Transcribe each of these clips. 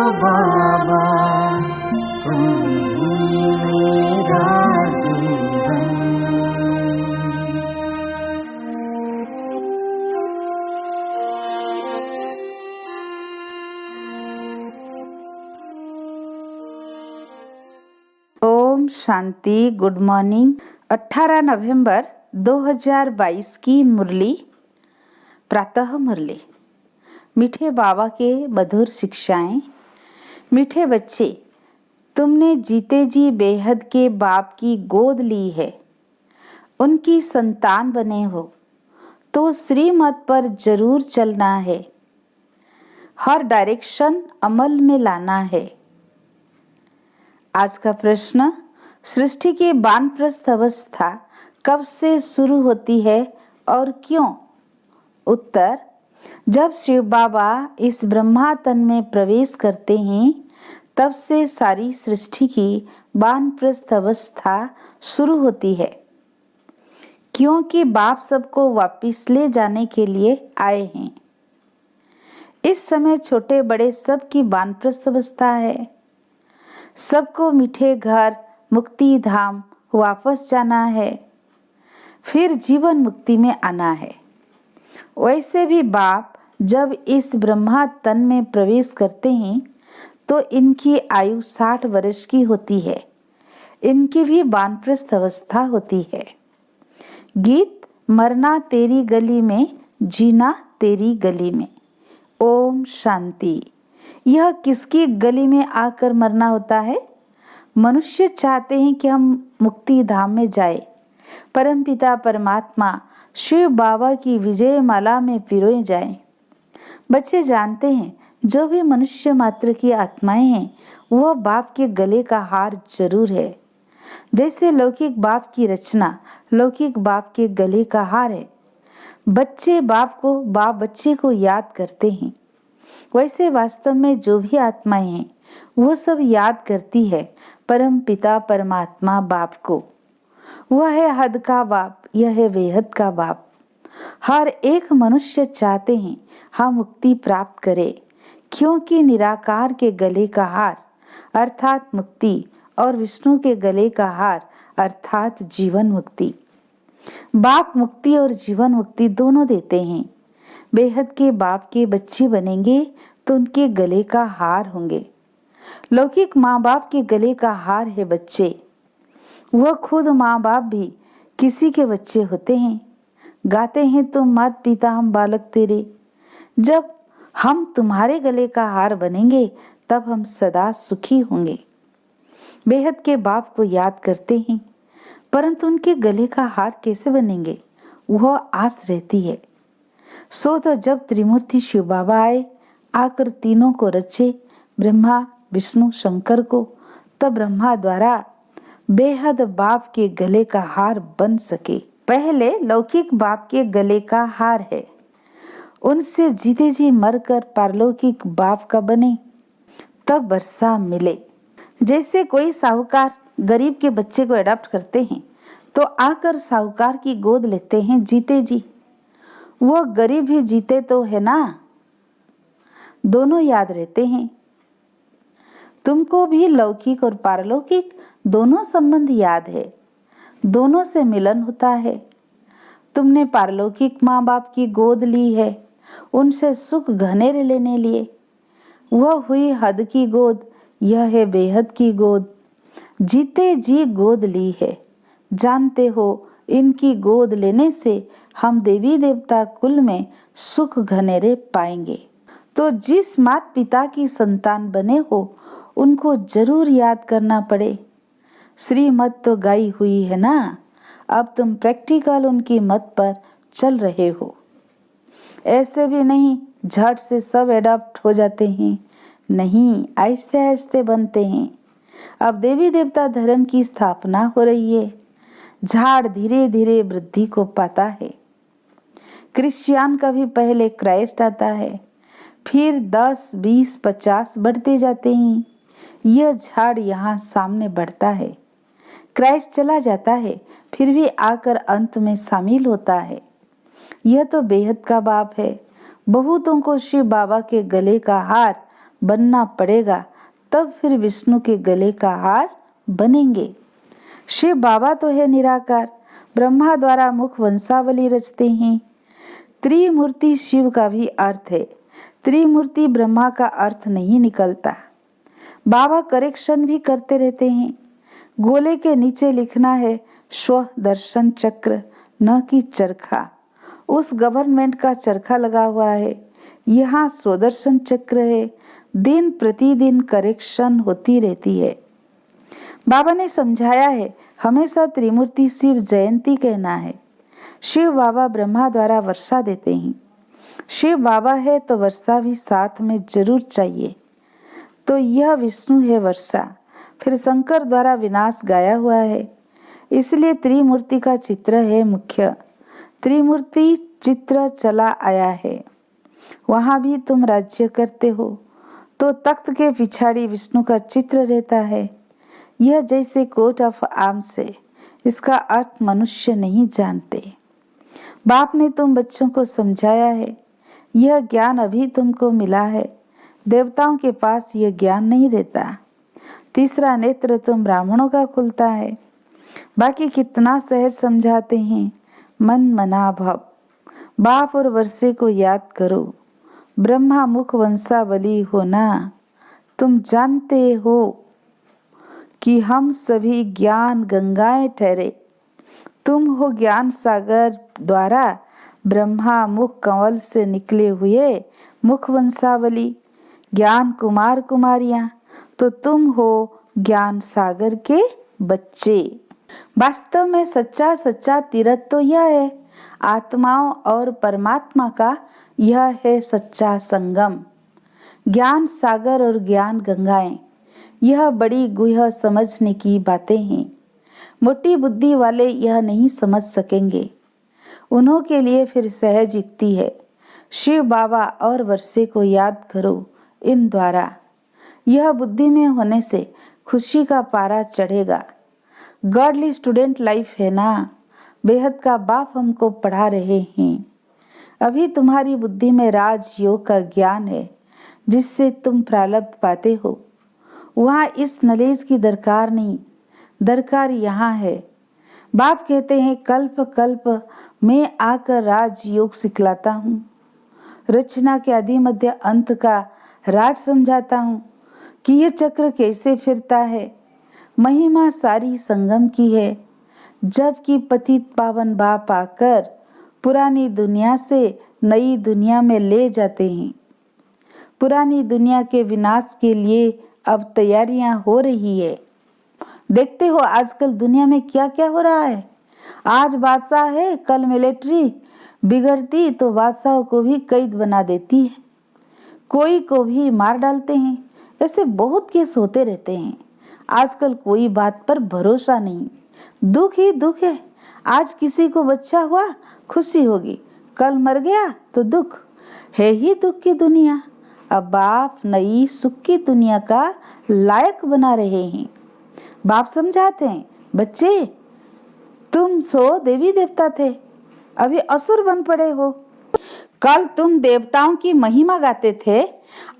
बाबा तुम ही मेरा जीवन। ओम शांति। Good morning. 18 नवंबर 2022 की मुरली, प्रातः मुरली। मीठे बाबा के मधुर शिक्षाएं। मीठे बच्चे, तुमने जीते जी बेहद के बाप की गोद ली है, उनकी संतान बने हो तो श्रीमत पर जरूर चलना है, हर डायरेक्शन अमल में लाना है। आज का प्रश्न, सृष्टि की वानप्रस्थ अवस्था कब से शुरू होती है और क्यों? उत्तर, जब शिव बाबा इस ब्रह्मा तन में प्रवेश करते हैं तब से सारी सृष्टि की वानप्रस्थ अवस्था शुरू होती है, क्योंकि बाप सबको वापिस ले जाने के लिए आए हैं। इस समय छोटे बड़े सबकी वानप्रस्थ अवस्था है। सबको मीठे घर मुक्ति धाम वापस जाना है, फिर जीवन मुक्ति में आना है। वैसे भी बाप जब इस ब्रह्मा तन में प्रवेश करते हैं तो इनकी आयु 60 वर्ष की होती है। इनकी भी वानप्रस्थ अवस्था होती है। गीत, मरना तेरी गली में, जीना तेरी गली में। ओम शांति। यह किसकी गली में आकर मरना होता है? मनुष्य चाहते हैं कि हम मुक्ति धाम में जाए, परमपिता परमात्मा शिव बाबा की विजय माला में पिरोए जाएं। बच्चे जानते हैं, जो भी मनुष्य मात्र की आत्माएं हैं वह बाप के गले का हार जरूर है। जैसे लौकिक बाप की रचना लौकिक बाप के गले का हार है, बच्चे बाप बच्चे को याद करते हैं। वैसे वास्तव में जो भी आत्माएं हैं वो सब याद करती है परम पिता परमात्मा बाप को। वह है हद का बाप, यह है बेहद का बाप। हर एक मनुष्य चाहते हैं हम मुक्ति प्राप्त करें, क्योंकि निराकार के गले का हार अर्थात मुक्ति और विष्णु के गले का हार अर्थात जीवन मुक्ति। बाप मुक्ति और जीवन मुक्ति दोनों देते हैं। बेहद के बाप के बच्चे बनेंगे तो उनके गले का हार होंगे। लौकिक माँ बाप के गले का हार है बच्चे। वह खुद माँ बाप भी किसी के बच्चे होते हैं। गाते हैं तुम मात पिता हम बालक तेरे। जब हम तुम्हारे गले का हार बनेंगे तब हम सदा सुखी होंगे। बेहद के बाप को याद करते हैं, परंतु उनके गले का हार कैसे बनेंगे वह आस रहती है। सो तो जब त्रिमूर्ति शिव बाबा आए, आकर तीनों को रचे, ब्रह्मा विष्णु शंकर को, तब ब्रह्मा द्वारा बेहद बाप के गले का हार बन सके। पहले लौकिक बाप के गले का हार है, उनसे जीते जी मरकर पारलौकिक बाप का बने, तब वर्षा मिले। जैसे कोई साहूकार गरीब के बच्चे को अडॉप्ट करते हैं तो आकर साहूकार की गोद लेते हैं जीते जी। वह गरीब भी जीते तो है ना, दोनों याद रहते हैं। तुमको भी लौकिक और पारलौकिक दोनों संबंध याद है, दोनों से मिलन होता है। तुमने पारलौकिक माँ बाप की गोद ली है, उनसे सुख घनेरे लेने लिए। वह हुई हद की गोद, यह है बेहद की गोद। जीते जी गोद ली है। जानते हो, इनकी गोद लेने से हम देवी देवता कुल में सुख घनेरे पाएंगे। तो जिस माता पिता की संतान बने हो उनको जरूर याद करना पड़े। श्रीमत तो गाई हुई है ना, अब तुम प्रैक्टिकल उनकी मत पर चल रहे हो। ऐसे भी नहीं झट से सब एडॉप्ट हो जाते हैं, नहीं, आहिस्ते आहिस्ते बनते हैं। अब देवी देवता धर्म की स्थापना हो रही है। झाड़ धीरे धीरे वृद्धि को पाता है। क्रिश्चियन का भी पहले क्राइस्ट आता है, फिर 10, 20, 50 बढ़ते जाते हैं। यह झाड़ यहाँ सामने बढ़ता है। क्राइस्ट चला जाता है, फिर भी आकर अंत में शामिल होता है। यह तो बेहद का बाप है। बहुतों को शिव बाबा के गले का हार बनना पड़ेगा, तब फिर विष्णु के गले का हार बनेंगे। शिव बाबा तो है निराकार, ब्रह्मा द्वारा मुख वंशावली रचते हैं। त्रिमूर्ति शिव का भी अर्थ है, त्रिमूर्ति ब्रह्मा का अर्थ नहीं निकलता। बाबा करेक्शन भी करते रहते हैं। गोले के नीचे लिखना है स्व दर्शन चक्र, न कि चरखा। उस गवर्नमेंट का चरखा लगा हुआ है, यहाँ स्वदर्शन चक्र है। दिन प्रतिदिन करेक्शन होती रहती है। बाबा ने समझाया है, हमेशा त्रिमूर्ति शिव जयंती कहना है। शिव बाबा ब्रह्मा द्वारा वर्षा देते हैं। शिव बाबा है तो वर्षा भी साथ में जरूर चाहिए। तो यह विष्णु है वर्षा, फिर शंकर द्वारा विनाश गाया हुआ है, इसलिए त्रिमूर्ति का चित्र है मुख्य। त्रिमूर्ति चित्र चला आया है। वहाँ भी तुम राज्य करते हो तो तख्त के पिछाड़ी विष्णु का चित्र रहता है। यह जैसे कोट ऑफ आर्म्स है, इसका अर्थ मनुष्य नहीं जानते। बाप ने तुम बच्चों को समझाया है, यह ज्ञान अभी तुमको मिला है, देवताओं के पास यह ज्ञान नहीं रहता। तीसरा नेत्र तुम ब्राह्मणों का खुलता है। बाकी कितना सहज समझाते हैं, मन मना भव। बाप और वर्षे को याद करो, ब्रह्मा मुख वंशावली हो ना। तुम जानते हो कि हम सभी ज्ञान गंगाएं ठहरे। तुम हो ज्ञान सागर द्वारा ब्रह्मा मुख कंवल से निकले हुए मुख वंशावली, ज्ञान कुमार कुमारियां, तो तुम हो ज्ञान सागर के बच्चे। वास्तव में सच्चा सच्चा तीर्थ तो यह है, आत्माओं और परमात्मा का यह है सच्चा संगम। ज्ञान सागर और ज्ञान गंगाएं, यह बड़ी गुह्य समझने की बातें हैं। मोटी बुद्धि वाले यह नहीं समझ सकेंगे, उन्हों के लिए फिर सहज युक्ति है। शिव बाबा और वर्षे को याद करो इन द्वारा। यह बुद्धि में होने से खुशी का पारा चढ़ेगा। गॉडली स्टूडेंट लाइफ है ना, बेहद का बाप हमको पढ़ा रहे हैं। अभी तुम्हारी बुद्धि में राजयोग का ज्ञान है, जिससे तुम प्रारब्ध पाते हो। वहाँ इस नॉलेज की दरकार नहीं, दरकार यहाँ है। बाप कहते हैं कल्प कल्प मैं आकर राजयोग सिखलाता हूँ, रचना के आदि मध्य अंत का राज समझाता हूँ कि ये चक्र कैसे फिरता है। महिमा सारी संगम की है, जबकि पतित पावन बाप आकर पुरानी दुनिया से नई दुनिया में ले जाते हैं। पुरानी दुनिया के विनाश के लिए अब तैयारियां हो रही है। देखते हो आजकल दुनिया में क्या क्या हो रहा है। आज बादशाह है, कल मिलिट्री बिगड़ती तो बादशाह को भी कैद बना देती है, कोई को भी मार डालते हैं। ऐसे बहुत केस होते रहते हैं। आजकल कोई बात पर भरोसा नहीं, दुख ही दुख है। आज किसी को बच्चा हुआ खुशी होगी, कल मर गया तो दुख है ही दुख की दुनिया। अब बाप नई सुख की दुनिया का लायक बना रहे हैं। बाप समझाते हैं, बच्चे तुम सो देवी देवता थे, अभी असुर बन पड़े हो। कल तुम देवताओं की महिमा गाते थे,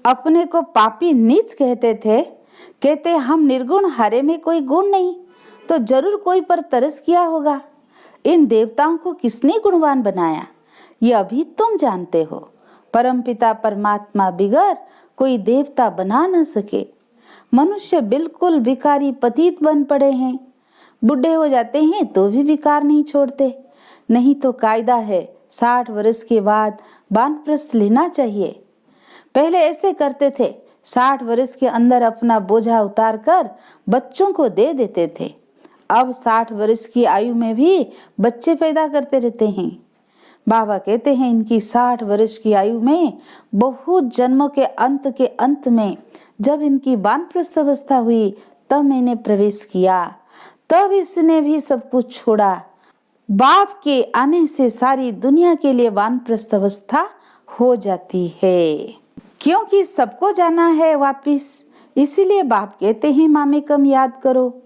अपने को पापी नीच कहते थे, कहते हम निर्गुण, हरे में कोई गुण नहीं, तो जरूर कोई पर तरस किया होगा। इन देवताओं को किसने गुणवान बनाया, ये अभी तुम जानते हो। परमपिता परमात्मा बिगर कोई देवता बना न सके। मनुष्य बिल्कुल भिखारी पतित बन पड़े हैं। बुढ़े हो जाते हैं तो भी विकार नहीं छोड़ते। नहीं तो कायदा है 60 वर्ष के बाद वानप्रस्थ लेना चाहिए। पहले ऐसे करते थे, 60 वर्ष के अंदर अपना बोझा उतार कर बच्चों को दे देते थे। अब 60 वर्ष की आयु में भी बच्चे पैदा करते रहते हैं। बाबा कहते हैं इनकी 60 वर्ष की आयु में बहुत जन्मों के अंत में जब इनकी वानप्रस्थ अवस्था हुई तब मैंने प्रवेश किया, तब इसने भी सब कुछ छोड़ा। बाप के आने से सारी दुनिया के लिए वानप्रस्थ अवस्था हो जाती है, क्योंकि सबको जाना है वापिस। इसीलिए बाप कहते हैं मामे कम याद करो,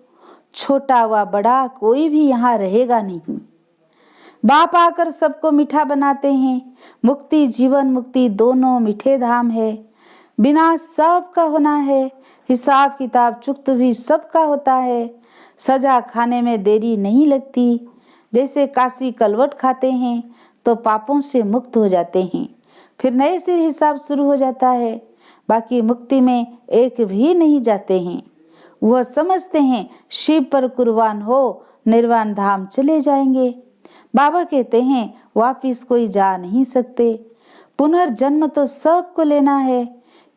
छोटा व बड़ा कोई भी यहाँ रहेगा नहीं। बाप आकर सबको मीठा बनाते हैं। मुक्ति जीवन मुक्ति दोनों मीठे धाम है। विनाश सबका होना है, हिसाब किताब चुक्त भी सबका होता है। सजा खाने में देरी नहीं लगती। जैसे काशी कलवट खाते हैं तो पापों से मुक्त हो जाते हैं, फिर नए सिर हिसाब शुरू हो जाता है। बाकी मुक्ति में एक भी नहीं जाते हैं। वह समझते हैं शिव पर कुर्बान हो निर्वाण धाम चले जाएंगे। बाबा कहते हैं वापिस कोई जा नहीं सकते। पुनर्जन्म तो सबको लेना है।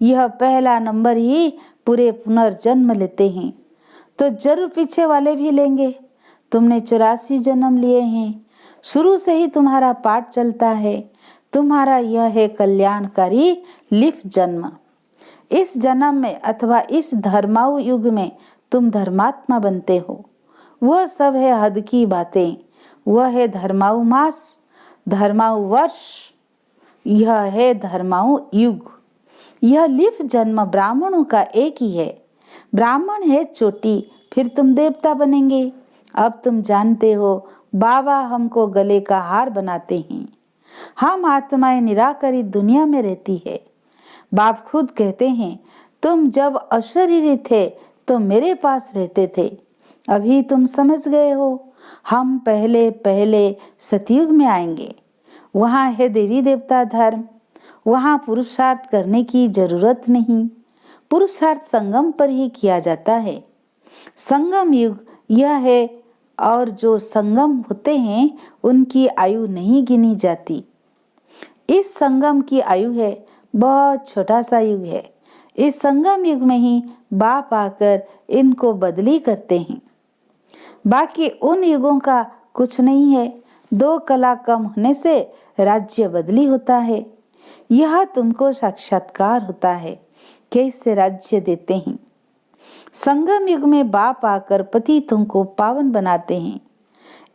यह पहला नंबर ही पूरे पुनर्जन्म लेते हैं तो जरूर पीछे वाले भी लेंगे। तुमने 84 जन्म लिए हैं। शुरू से ही तुम्हारा पाठ चलता है। तुम्हारा यह है कल्याणकारी लिफ जन्म। इस जन्म में अथवा इस धर्माऊ युग में तुम धर्मात्मा बनते हो। वह सब है हद की बातें। वह है धर्माऊ मास, धर्माऊ वर्ष, यह है धर्माऊ युग। यह लिफ जन्म ब्राह्मणों का एक ही है। ब्राह्मण है चोटी, फिर तुम देवता बनेंगे। अब तुम जानते हो बाबा हमको गले का हार बनाते हैं। हम आत्माएं निराकरी दुनिया में रहती है। बाप खुद कहते हैं तुम जब अशरीरी थे तो मेरे पास रहते थे। अभी तुम समझ गए हो। हम पहले पहले सतयुग में आएंगे। वहाँ है देवी देवता धर्म। वहाँ पुरुषार्थ करने की जरूरत नहीं। पुरुषार्थ संगम पर ही किया जाता है। संगम युग यह है और जो संगम होते हैं उनकी आयु नहीं गिनी जाती। इस संगम की आयु है बहुत छोटा सा युग है। इस संगम युग में ही बाप आकर इनको बदली करते हैं। बाकी उन युगों का कुछ नहीं है। 2 कला कम होने से राज्य बदली होता है। यह तुमको साक्षात्कार होता है कैसे राज्य देते हैं। संगम युग में बाप आकर पतितों को पावन बनाते हैं।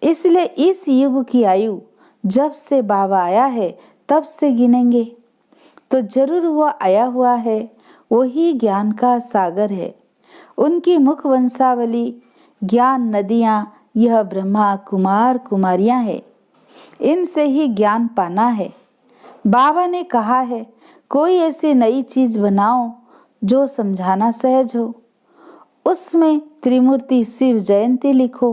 इसलिए इस युग की आयु जब से बाबा आया है तब से गिनेंगे तो जरूर वह आया हुआ है। वही ज्ञान का सागर है। उनकी मुख वंशावली ज्ञान नदियां यह ब्रह्मा कुमार कुमारियां है। इनसे ही ज्ञान पाना है। बाबा ने कहा है कोई ऐसी नई चीज बनाओ जो समझाना सहज हो। उसमें त्रिमूर्ति शिव जयंती लिखो।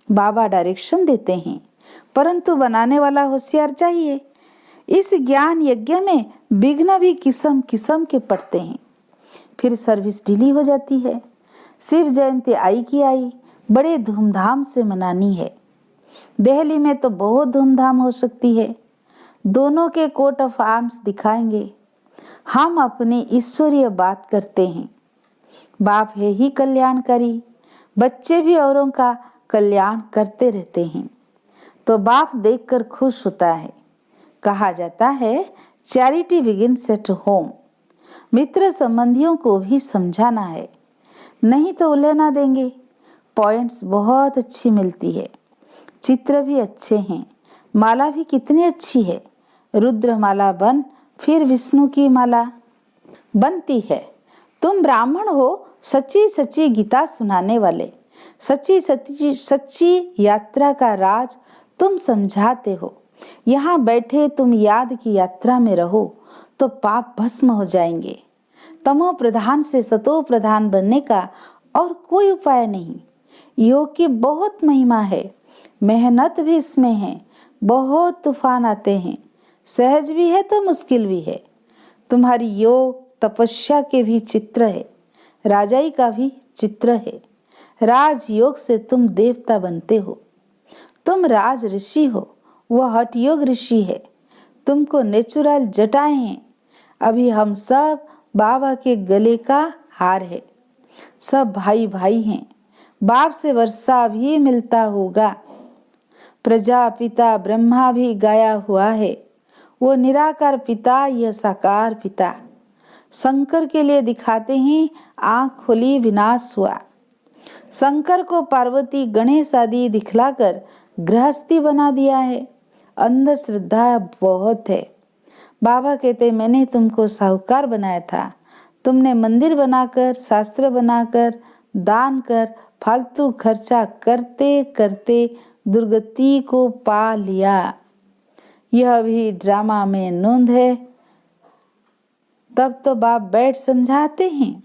बाबा डायरेक्शन देते हैं परंतु बनाने वाला होशियार चाहिए। इस ज्ञान यज्ञ में विघ्न भी किस्म किस्म के पड़ते हैं। फिर सर्विस ढीली हो जाती है। शिव जयंती आई की आई बड़े धूमधाम से मनानी है। दिल्ली में तो बहुत धूमधाम हो सकती है। दोनों के कोट ऑफ आर्म्स दिखाएंगे। हम अपनी ईश्वरीय बात करते हैं। बाप है ही कल्याणकारी। बच्चे भी औरों का कल्याण करते रहते हैं तो बाप देखकर खुश होता है। कहा जाता है चैरिटी बिगिंस एट होम। मित्र संबंधियों को भी समझाना है, नहीं तो उलझना देंगे। पॉइंट्स बहुत अच्छी मिलती है। चित्र भी अच्छे हैं। माला भी कितनी अच्छी है। रुद्र माला बन फिर विष्णु की माला बनती है। तुम ब्राह्मण हो, सच्ची सच्ची गीता सुनाने वाले। सच्ची सच्ची सच्ची यात्रा का राज तुम समझाते हो। यहाँ बैठे तुम याद की यात्रा में रहो तो पाप भस्म हो जाएंगे। तमो प्रधान से सतो प्रधान बनने का और कोई उपाय नहीं। योग की बहुत महिमा है। मेहनत भी इसमें है। बहुत तूफान आते हैं। सहज भी है तो मुश्किल भी है। तुम्हारी योग तपस्या के भी चित्र है। राजाई का भी चित्र है। राजयोग से तुम देवता बनते हो। तुम राज ऋषि हो, वह हठ योग ऋषि है। तुमको नेचुरल जटाएं हैं। अभी हम सब बाबा के गले का हार है। सब भाई भाई हैं। बाप से वर्षा भी मिलता होगा। प्रजापिता ब्रह्मा भी गाया हुआ है। वो निराकार पिता, यह साकार पिता। शंकर के लिए दिखाते हैं आंख खोली विनाश हुआ। शंकर को पार्वती गणेश आदि दिखलाकर गृहस्थी बना दिया है। अंधश्रद्धा बहुत है। बाबा कहते मैंने तुमको साहूकार बनाया था। तुमने मंदिर बनाकर, शास्त्र बनाकर, दान कर, फालतू खर्चा करते करते दुर्गति को पा लिया। यह भी ड्रामा में नोंद है। तब तो बाप बैठ समझाते हैं।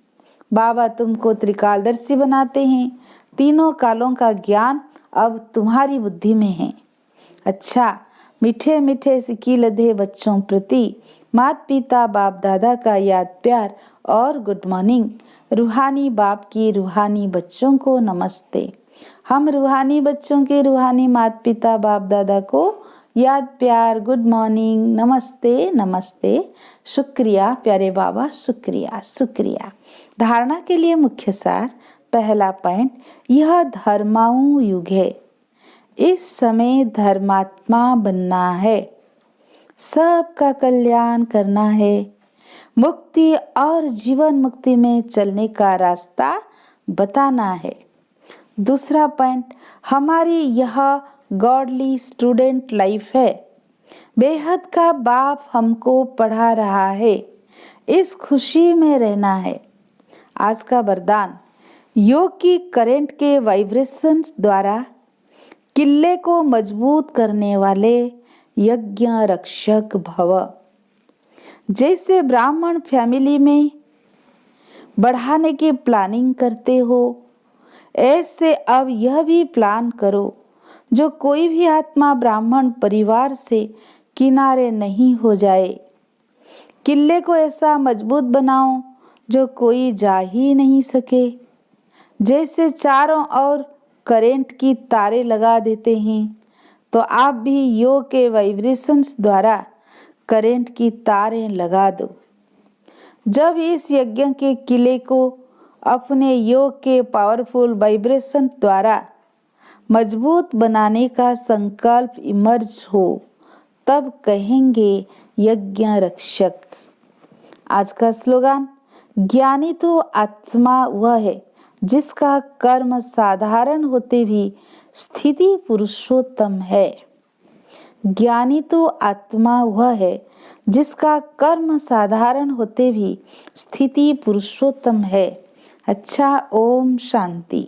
बाबा तुमको त्रिकालदर्शी बनाते हैं। तीनों कालों का ज्ञान अब तुम्हारी बुद्धि में है। अच्छा, मीठे मीठे सिक्की लदे बच्चों प्रति माता पिता बाप दादा का याद प्यार और गुड मॉर्निंग। रूहानी बाप की रूहानी बच्चों को नमस्ते। हम रूहानी बच्चों के रूहानी माता पिता बाप दादा को याद प्यार, गुड मॉर्निंग, नमस्ते नमस्ते, शुक्रिया प्यारे बाबा, शुक्रिया शुक्रिया। धारणा के लिए मुख्य सार। पहला पॉइंट, यह धर्माऊ युग है। इस समय धर्मात्मा बनना है, सबका कल्याण करना है, मुक्ति और जीवन मुक्ति में चलने का रास्ता बताना है। दूसरा पॉइंट, हमारी यह गॉडली स्टूडेंट लाइफ है। बेहद का बाप हमको पढ़ा रहा है, इस खुशी में रहना है। आज का वरदान, योग की करंट के वाइब्रेशंस द्वारा किले को मजबूत करने वाले यज्ञ रक्षक भव। जैसे ब्राह्मण फैमिली में बढ़ाने की प्लानिंग करते हो, ऐसे अब यह भी प्लान करो जो कोई भी आत्मा ब्राह्मण परिवार से किनारे नहीं हो जाए। किले को ऐसा मजबूत बनाओ जो कोई जा ही नहीं सके। जैसे चारों ओर करंट की तारे लगा देते हैं, तो आप भी योग के वाइब्रेशंस द्वारा करंट की तारें लगा दो। जब इस यज्ञ के किले को अपने योग के पावरफुल वाइब्रेशन द्वारा मजबूत बनाने का संकल्प इमर्ज हो, तब कहेंगे यज्ञ रक्षक। आज का स्लोगन, ज्ञानी तो आत्मा वह है जिसका कर्म साधारण होते भी स्थिति पुरुषोत्तम है। ज्ञानी तो आत्मा वह है जिसका कर्म साधारण होते भी स्थिति पुरुषोत्तम है। अच्छा, ओम शांति।